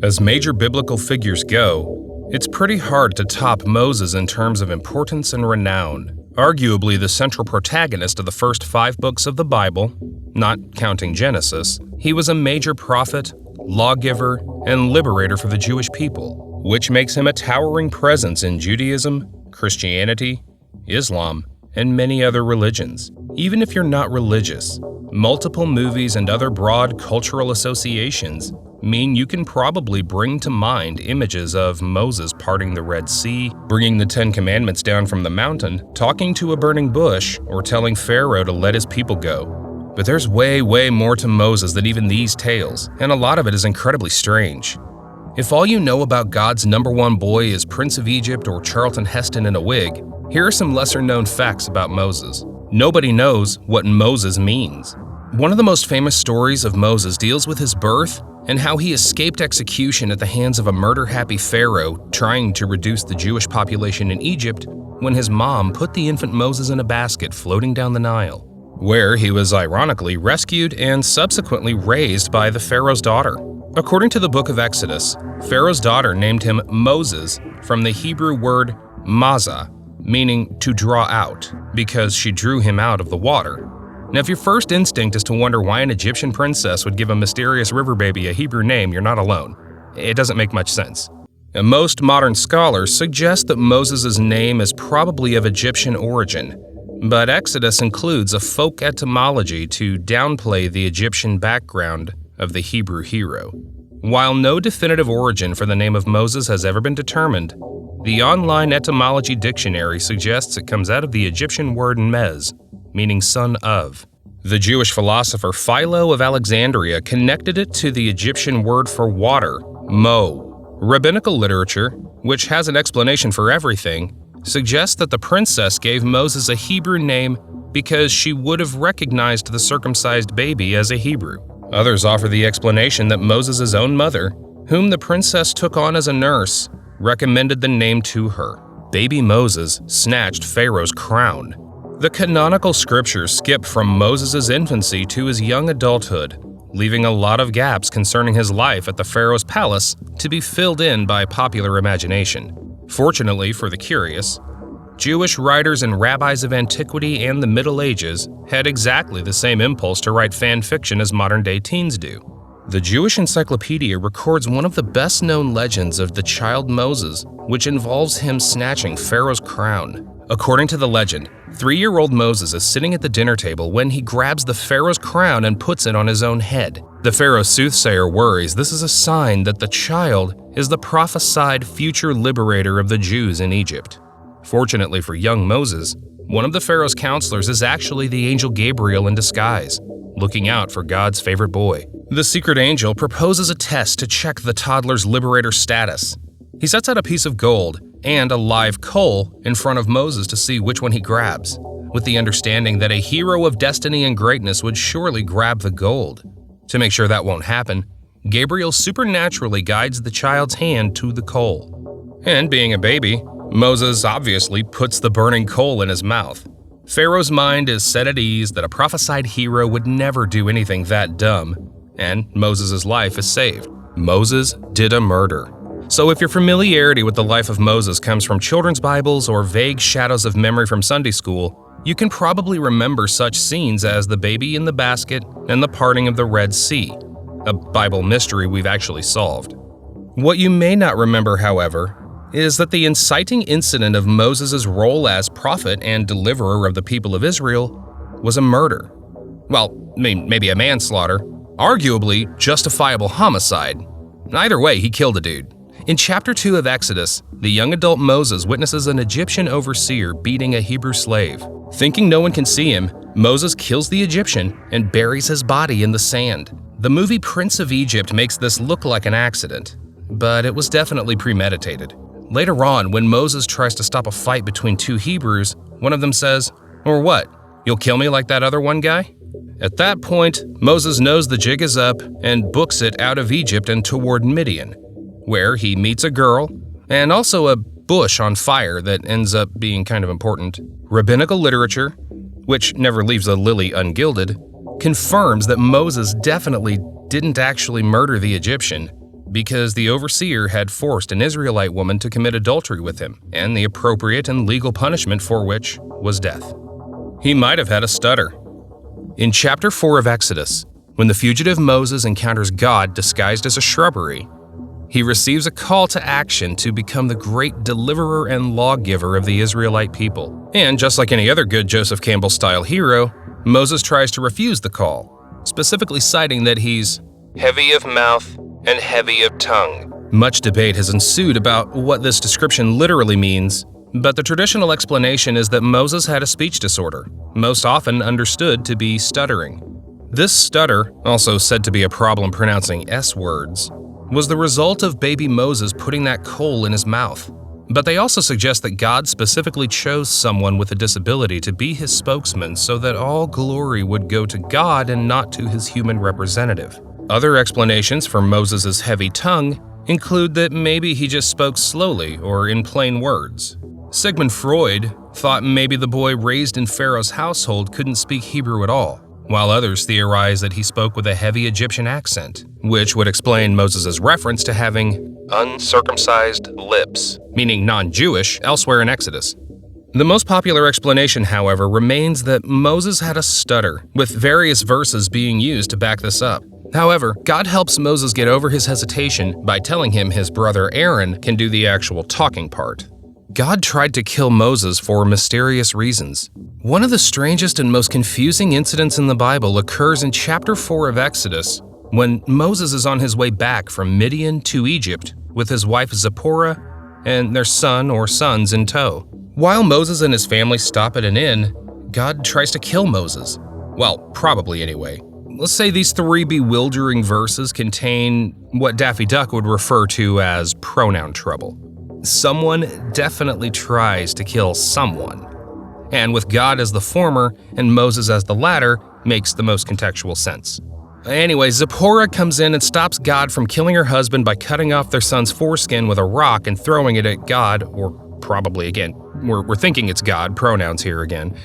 As major biblical figures go, it's pretty hard to top Moses in terms of importance and renown. Arguably the central protagonist of the first 5 books of the Bible, not counting Genesis, he was a major prophet, lawgiver, and liberator for the Jewish people, which makes him a towering presence in Judaism, Christianity, Islam, and many other religions. Even if you're not religious, multiple movies and other broad cultural associations mean you can probably bring to mind images of Moses parting the Red Sea, bringing the 10 Commandments down from the mountain, talking to a burning bush, or telling Pharaoh to let his people go. But there's way more to Moses than even these tales, and a lot of it is incredibly strange. If all you know about God's #1 boy is Prince of Egypt or Charlton Heston in a wig, here are some lesser-known facts about Moses. Nobody knows what Moses means. One of the most famous stories of Moses deals with his birth and how he escaped execution at the hands of a murder-happy Pharaoh trying to reduce the Jewish population in Egypt when his mom put the infant Moses in a basket floating down the Nile, where he was ironically rescued and subsequently raised by the Pharaoh's daughter. According to the book of Exodus, Pharaoh's daughter named him Moses from the Hebrew word mazah, meaning to draw out, because she drew him out of the water. Now, if your first instinct is to wonder why an Egyptian princess would give a mysterious river baby a Hebrew name, you're not alone. It doesn't make much sense. Now, most modern scholars suggest that Moses' name is probably of Egyptian origin, but Exodus includes a folk etymology to downplay the Egyptian background of the Hebrew hero. While no definitive origin for the name of Moses has ever been determined, the online etymology dictionary suggests it comes out of the Egyptian word mez, meaning son of. The Jewish philosopher Philo of Alexandria connected it to the Egyptian word for water, mo. Rabbinical literature, which has an explanation for everything, suggests that the princess gave Moses a Hebrew name because she would have recognized the circumcised baby as a Hebrew. Others offer the explanation that Moses' own mother, whom the princess took on as a nurse, recommended the name to her. Baby Moses snatched Pharaoh's crown. The canonical scriptures skip from Moses' infancy to his young adulthood, leaving a lot of gaps concerning his life at the Pharaoh's palace to be filled in by popular imagination. Fortunately for the curious, Jewish writers and rabbis of antiquity and the Middle Ages had exactly the same impulse to write fan fiction as modern-day teens do. The Jewish Encyclopedia records one of the best-known legends of the child Moses, which involves him snatching Pharaoh's crown. According to the legend, 3-year-old Moses is sitting at the dinner table when he grabs the Pharaoh's crown and puts it on his own head. The Pharaoh's soothsayer worries this is a sign that the child is the prophesied future liberator of the Jews in Egypt. Fortunately for young Moses, one of the Pharaoh's counselors is actually the angel Gabriel in disguise, looking out for God's favorite boy. The secret angel proposes a test to check the toddler's liberator status. He sets out a piece of gold and a live coal in front of Moses to see which one he grabs, with the understanding that a hero of destiny and greatness would surely grab the gold. To make sure that won't happen, Gabriel supernaturally guides the child's hand to the coal. And being a baby, Moses obviously puts the burning coal in his mouth. Pharaoh's mind is set at ease that a prophesied hero would never do anything that dumb, and Moses' life is saved. Moses did a murder. So if your familiarity with the life of Moses comes from children's Bibles or vague shadows of memory from Sunday school, you can probably remember such scenes as the baby in the basket and the parting of the Red Sea, a Bible mystery we've actually solved. What you may not remember, however, is that the inciting incident of Moses' role as prophet and deliverer of the people of Israel was a murder. Well, maybe a manslaughter, arguably justifiable homicide. Either way, he killed a dude. In chapter 2 of Exodus, the young adult Moses witnesses an Egyptian overseer beating a Hebrew slave. Thinking no one can see him, Moses kills the Egyptian and buries his body in the sand. The movie Prince of Egypt makes this look like an accident, but it was definitely premeditated. Later on, when Moses tries to stop a fight between 2 Hebrews, one of them says, "Or what? You'll kill me like that other one guy?" At that point, Moses knows the jig is up and books it out of Egypt and toward Midian, where he meets a girl and also a bush on fire that ends up being kind of important. Rabbinical literature, which never leaves a lily ungilded, confirms that Moses definitely didn't actually murder the Egyptian, because the overseer had forced an Israelite woman to commit adultery with him, and the appropriate and legal punishment for which was death. He might have had a stutter. In chapter 4 of Exodus, when the fugitive Moses encounters God disguised as a shrubbery, he receives a call to action to become the great deliverer and lawgiver of the Israelite people. And just like any other good Joseph Campbell-style hero, Moses tries to refuse the call, specifically citing that he's heavy of mouth and heavy of tongue. Much debate has ensued about what this description literally means, but the traditional explanation is that Moses had a speech disorder, most often understood to be stuttering. This stutter, also said to be a problem pronouncing S words, was the result of baby Moses putting that coal in his mouth. But they also suggest that God specifically chose someone with a disability to be his spokesman so that all glory would go to God and not to his human representative. Other explanations for Moses' heavy tongue include that maybe he just spoke slowly or in plain words. Sigmund Freud thought maybe the boy raised in Pharaoh's household couldn't speak Hebrew at all, while others theorize that he spoke with a heavy Egyptian accent, which would explain Moses' reference to having uncircumcised lips, meaning non-Jewish, elsewhere in Exodus. The most popular explanation, however, remains that Moses had a stutter, with various verses being used to back this up. However, God helps Moses get over his hesitation by telling him his brother Aaron can do the actual talking part. God tried to kill Moses for mysterious reasons. One of the strangest and most confusing incidents in the Bible occurs in chapter 4 of Exodus, when Moses is on his way back from Midian to Egypt with his wife Zipporah and their son or sons in tow. While Moses and his family stop at an inn, God tries to kill Moses. Well, probably anyway. Let's say these 3 bewildering verses contain what Daffy Duck would refer to as pronoun trouble. Someone definitely tries to kill someone. And with God as the former and Moses as the latter makes the most contextual sense. Anyway, Zipporah comes in and stops God from killing her husband by cutting off their son's foreskin with a rock and throwing it at God, or probably again, we're thinking it's God, pronouns here again,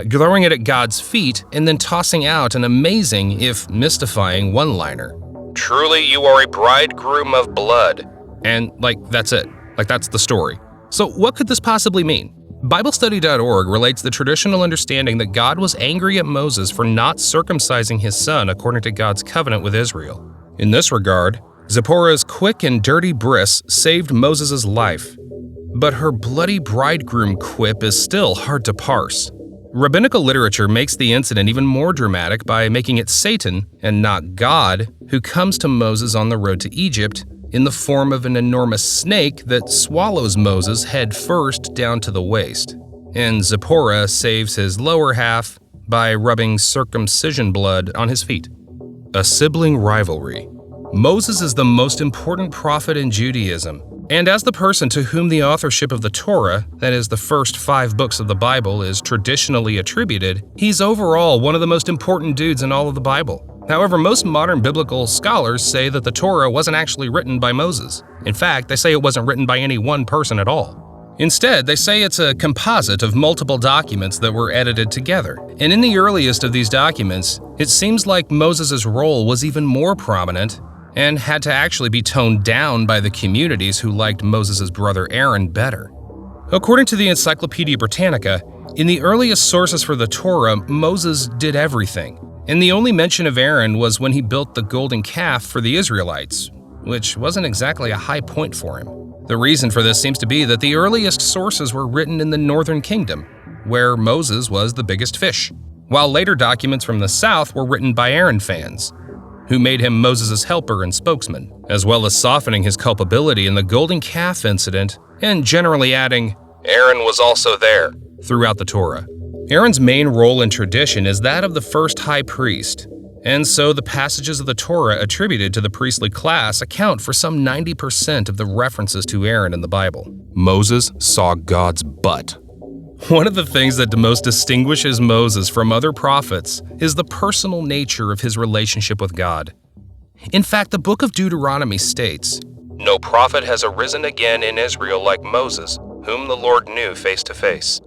throwing it at God's feet and then tossing out an amazing, if mystifying, one-liner. Truly you are a bridegroom of blood. And that's it. That's the story. So what could this possibly mean? BibleStudy.org relates the traditional understanding that God was angry at Moses for not circumcising his son according to God's covenant with Israel. In this regard, Zipporah's quick and dirty bris saved Moses' life. But her bloody bridegroom quip is still hard to parse. Rabbinical literature makes the incident even more dramatic by making it Satan, and not God, who comes to Moses on the road to Egypt in the form of an enormous snake that swallows Moses head first down to the waist. And Zipporah saves his lower half by rubbing circumcision blood on his feet. A sibling rivalry. Moses is the most important prophet in Judaism, and as the person to whom the authorship of the Torah, that is the first 5 books of the Bible, is traditionally attributed, he's overall one of the most important dudes in all of the Bible. However, most modern biblical scholars say that the Torah wasn't actually written by Moses. In fact, they say it wasn't written by any one person at all. Instead, they say it's a composite of multiple documents that were edited together. And in the earliest of these documents, it seems like Moses' role was even more prominent and had to actually be toned down by the communities who liked Moses' brother Aaron better. According to the Encyclopedia Britannica, in the earliest sources for the Torah, Moses did everything. And the only mention of Aaron was when he built the golden calf for the Israelites, which wasn't exactly a high point for him. The reason for this seems to be that the earliest sources were written in the northern kingdom, where Moses was the biggest fish, while later documents from the south were written by Aaron fans, who made him Moses' helper and spokesman, as well as softening his culpability in the golden calf incident and generally adding, Aaron was also there, throughout the Torah. Aaron's main role in tradition is that of the first high priest, and so the passages of the Torah attributed to the priestly class account for some 90% of the references to Aaron in the Bible. Moses saw God's butt. One of the things that most distinguishes Moses from other prophets is the personal nature of his relationship with God. In fact, the book of Deuteronomy states, "No prophet has arisen again in Israel like Moses, whom the Lord knew face to face."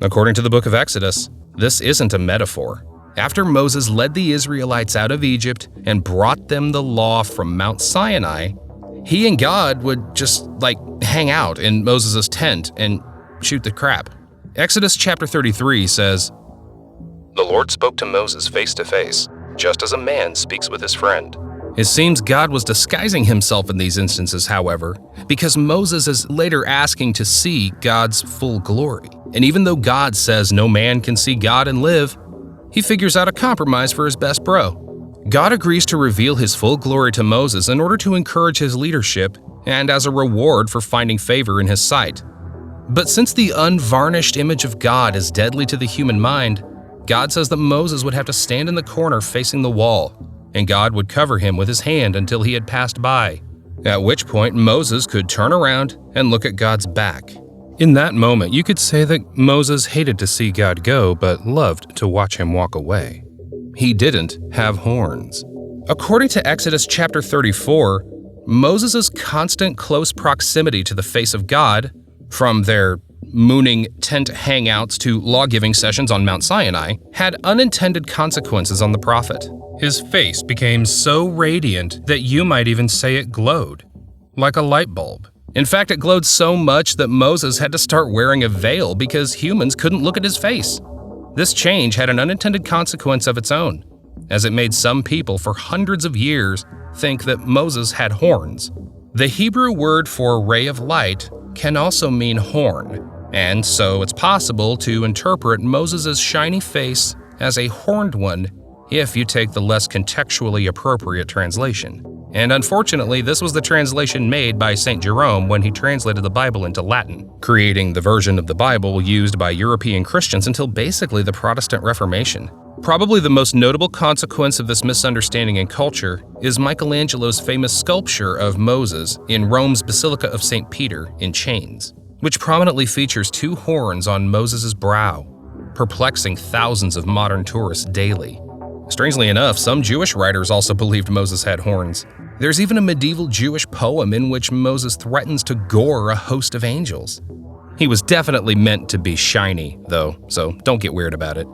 According to the book of Exodus, this isn't a metaphor. After Moses led the Israelites out of Egypt and brought them the law from Mount Sinai, He and God would just, hang out in Moses' tent and shoot the crap. Exodus chapter 33 says, "The Lord spoke to Moses face to face, just as a man speaks with his friend." It seems God was disguising himself in these instances, however, because Moses is later asking to see God's full glory. And even though God says no man can see God and live, he figures out a compromise for his best bro. God agrees to reveal his full glory to Moses in order to encourage his leadership and as a reward for finding favor in his sight. But since the unvarnished image of God is deadly to the human mind, God says that Moses would have to stand in the corner facing the wall, and God would cover him with his hand until he had passed by, at which point Moses could turn around and look at God's back. In that moment, you could say that Moses hated to see God go, but loved to watch him walk away. He didn't have horns. According to Exodus chapter 34, Moses' constant close proximity to the face of God, from their mooning tent hangouts to law-giving sessions on Mount Sinai, had unintended consequences on the prophet. His face became so radiant that you might even say it glowed, like a light bulb. In fact, it glowed so much that Moses had to start wearing a veil because humans couldn't look at his face. This change had an unintended consequence of its own, as it made some people for hundreds of years think that Moses had horns. The Hebrew word for ray of light can also mean horn, and so it's possible to interpret Moses' shiny face as a horned one if you take the less contextually appropriate translation. And unfortunately, this was the translation made by St. Jerome when he translated the Bible into Latin, creating the version of the Bible used by European Christians until basically the Protestant Reformation. Probably the most notable consequence of this misunderstanding in culture is Michelangelo's famous sculpture of Moses in Rome's Basilica of St. Peter in chains, which prominently features two horns on Moses' brow, perplexing thousands of modern tourists daily. Strangely enough, some Jewish writers also believed Moses had horns. There's even a medieval Jewish poem in which Moses threatens to gore a host of angels. He was definitely meant to be shiny, though, so don't get weird about it.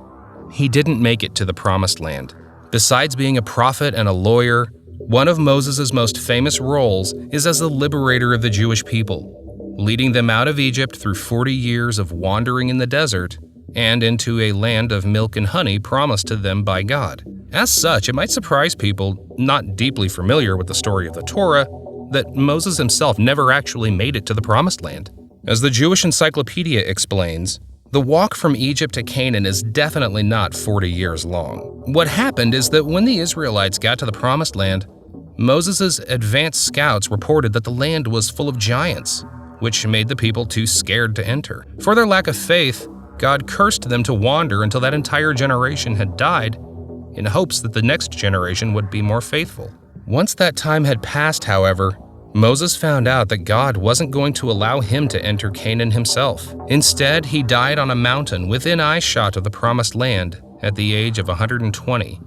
He didn't make it to the Promised Land. Besides being a prophet and a lawyer, one of Moses' most famous roles is as the liberator of the Jewish people, leading them out of Egypt through 40 years of wandering in the desert and into a land of milk and honey promised to them by God. As such, it might surprise people not deeply familiar with the story of the Torah that Moses himself never actually made it to the Promised Land. As the Jewish Encyclopedia explains, the walk from Egypt to Canaan is definitely not 40 years long. What happened is that when the Israelites got to the Promised Land, Moses' advanced scouts reported that the land was full of giants, which made the people too scared to enter. For their lack of faith, God cursed them to wander until that entire generation had died, in hopes that the next generation would be more faithful. Once that time had passed, however, Moses found out that God wasn't going to allow him to enter Canaan himself. Instead, he died on a mountain within eyeshot of the Promised Land at the age of 120,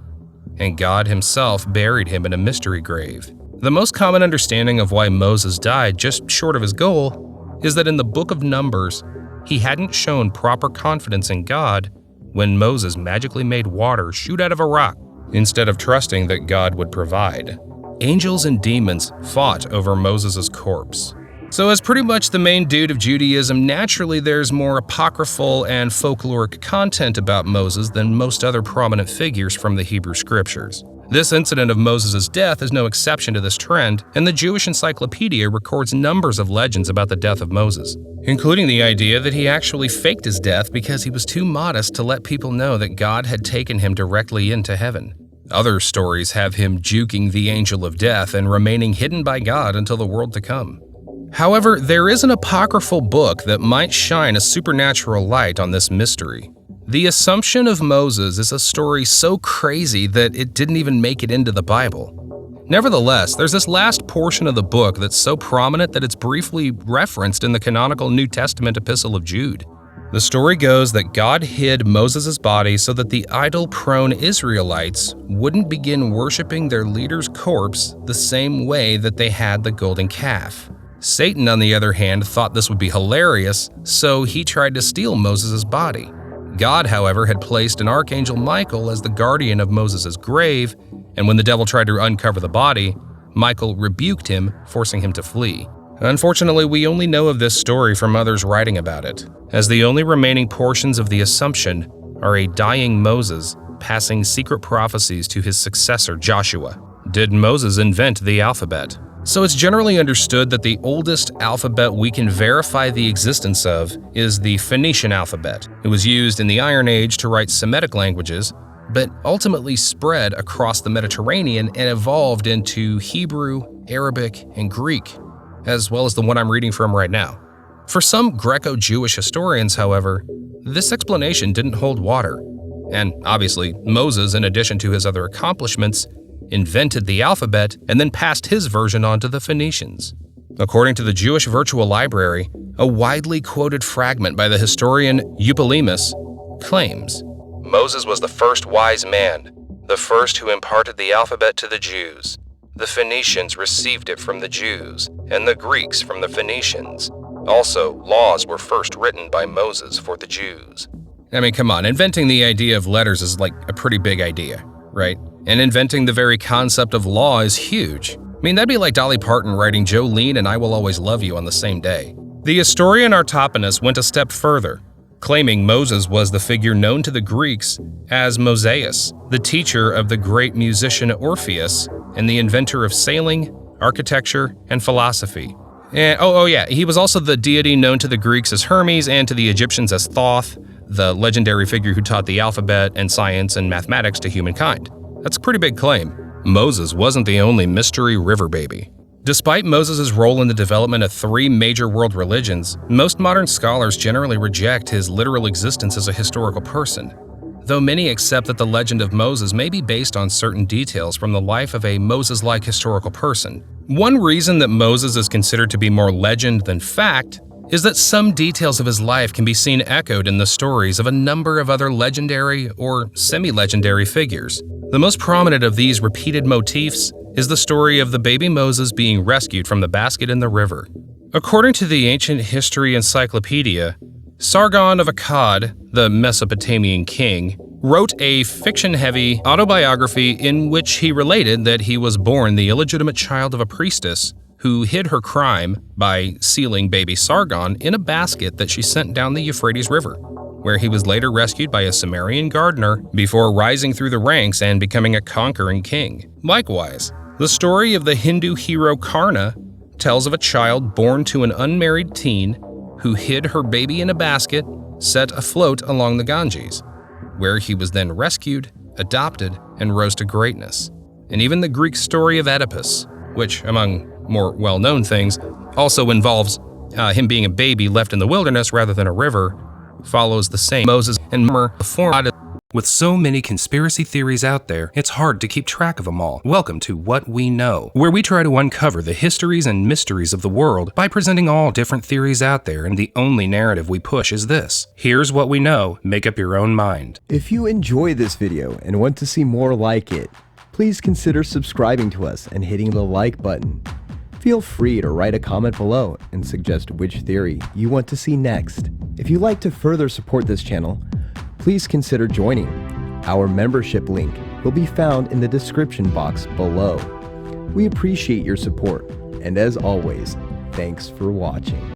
and God himself buried him in a mystery grave. The most common understanding of why Moses died just short of his goal is that in the book of Numbers, he hadn't shown proper confidence in God when Moses magically made water shoot out of a rock, instead of trusting that God would provide. Angels and demons fought over Moses' corpse. So as pretty much the main dude of Judaism, naturally there's more apocryphal and folkloric content about Moses than most other prominent figures from the Hebrew scriptures. This incident of Moses' death is no exception to this trend, and the Jewish Encyclopedia records numbers of legends about the death of Moses, including the idea that he actually faked his death because he was too modest to let people know that God had taken him directly into heaven. Other stories have him juking the angel of death and remaining hidden by God until the world to come. However, there is an apocryphal book that might shine a supernatural light on this mystery. The Assumption of Moses is a story so crazy that it didn't even make it into the Bible. Nevertheless, there's this last portion of the book that's so prominent that it's briefly referenced in the canonical New Testament epistle of Jude. The story goes that God hid Moses' body so that the idol-prone Israelites wouldn't begin worshiping their leader's corpse the same way that they had the golden calf. Satan, on the other hand, thought this would be hilarious, so he tried to steal Moses' body. God, however, had placed an archangel Michael as the guardian of Moses' grave, and when the devil tried to uncover the body, Michael rebuked him, forcing him to flee. Unfortunately, we only know of this story from others writing about it, as the only remaining portions of the Assumption are a dying Moses passing secret prophecies to his successor Joshua. Did Moses invent the alphabet? So it's generally understood that the oldest alphabet we can verify the existence of is the Phoenician alphabet. It was used in the Iron Age to write Semitic languages, but ultimately spread across the Mediterranean and evolved into Hebrew, Arabic, and Greek, as well as the one I'm reading from right now. For some Greco-Jewish historians, however, this explanation didn't hold water. And obviously, Moses, in addition to his other accomplishments, invented the alphabet and then passed his version on to the Phoenicians. According to the Jewish Virtual Library, a widely quoted fragment by the historian Eupolemus claims, "Moses was the first wise man, the first who imparted the alphabet to the Jews. The Phoenicians received it from the Jews, and the Greeks from the Phoenicians. Also, laws were first written by Moses for the Jews." I mean, come on, inventing the idea of letters is like a pretty big idea, right? And inventing the very concept of law is huge. I mean, that'd be like Dolly Parton writing Jolene and I Will Always Love You on the same day. The historian Artoponus went a step further, claiming Moses was the figure known to the Greeks as Mosaius, the teacher of the great musician Orpheus and the inventor of sailing, architecture, and philosophy. And he was also the deity known to the Greeks as Hermes and to the Egyptians as Thoth, the legendary figure who taught the alphabet and science and mathematics to humankind. That's a pretty big claim. Moses wasn't the only mystery river baby. Despite Moses' role in the development of 3 major world religions, most modern scholars generally reject his literal existence as a historical person, though many accept that the legend of Moses may be based on certain details from the life of a Moses-like historical person. One reason that Moses is considered to be more legend than fact is that some details of his life can be seen echoed in the stories of a number of other legendary or semi-legendary figures. The most prominent of these repeated motifs is the story of the baby Moses being rescued from the basket in the river. According to the Ancient History Encyclopedia, Sargon of Akkad, the Mesopotamian king, wrote a fiction-heavy autobiography in which he related that he was born the illegitimate child of a priestess who hid her crime by sealing baby Sargon in a basket that she sent down the Euphrates River, where he was later rescued by a Sumerian gardener before rising through the ranks and becoming a conquering king. Likewise, the story of the Hindu hero Karna tells of a child born to an unmarried teen who hid her baby in a basket set afloat along the Ganges, where he was then rescued, adopted, and rose to greatness. And even the Greek story of Oedipus, which, among more well-known things, also involves him being a baby left in the wilderness rather than a river, follows the same Moses and Mer. With so many conspiracy theories out there, it's hard to keep track of them all. Welcome to What We Know, where we try to uncover the histories and mysteries of the world by presenting all different theories out there, and the only narrative we push is this. Here's what we know, make up your own mind. If you enjoy this video and want to see more like it, please consider subscribing to us and hitting the like button. Feel free to write a comment below and suggest which theory you want to see next. If you'd like to further support this channel, please consider joining. Our membership link will be found in the description box below. We appreciate your support, and as always, thanks for watching.